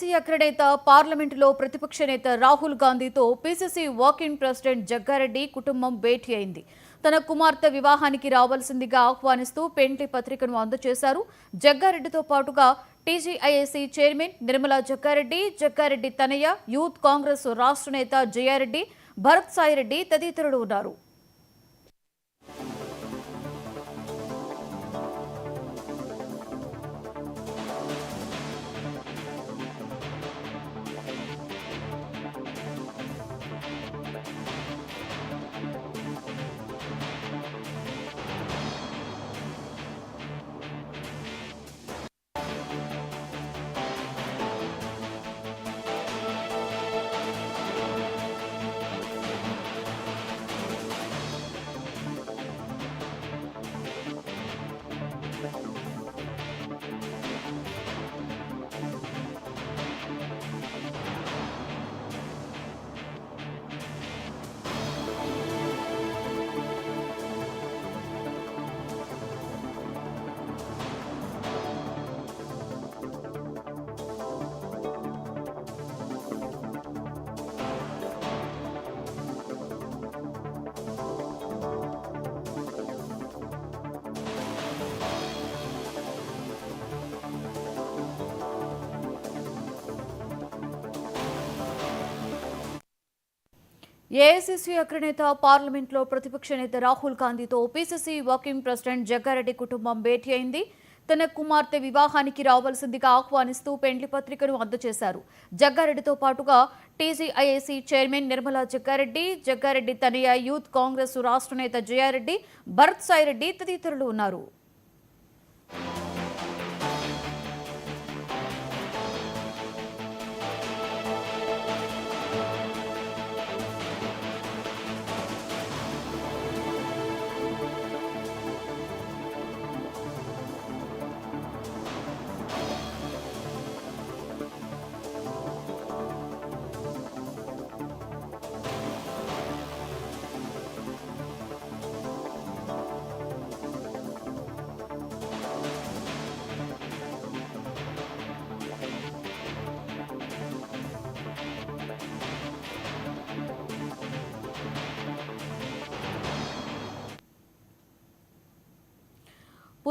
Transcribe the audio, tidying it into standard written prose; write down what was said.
AICC అగ్రనేత పార్లమెంటులో ప్రతిపక్ష నేత రాహుల్ గాంధీతో పీసీసీ వాకింగ్ ప్రెసిడెంట్ జగ్గారెడ్డి కుటుంబం భేటీ అయింది. తన కుమార్తె వివాహానికి రావాల్సిందిగా ఆహ్వానిస్తూ పెండ్లి పత్రికను అందజేశారు. జగ్గారెడ్డితో పాటుగా టీజీఐఏసీ చైర్మన్ నిర్మలా జగ్గారెడ్డి, జగ్గారెడ్డి తనయ్య, యూత్ కాంగ్రెస్ రాష్ట్ర నేత జయారెడ్డి, భరత్ సాయిరెడ్డి తదితరులు ఉన్నారు. ఏఐసీసీ అగ్రనేత పార్లమెంట్లో ప్రతిపక్ష నేత రాహుల్ గాంధీతో పీసీసీ వాకింగ్ ప్రెసిడెంట్ జగ్గారెడ్డి కుటుంబం భేటీ అయింది. తన కుమార్తె వివాహానికి రావాల్సిందిగా ఆహ్వానిస్తూ పెండ్లి పత్రికను అందజేశారు. జగ్గారెడ్డితో పాటుగా టీజీఐఏసీ చైర్మన్ నిర్మలా జగ్గారెడ్డి, జగ్గారెడ్డి తనయ్య, యూత్ కాంగ్రెస్ రాష్ట్ర నేత జయారెడ్డి, భరత్ సాయిరెడ్డి తదితరులు ఉన్నారు.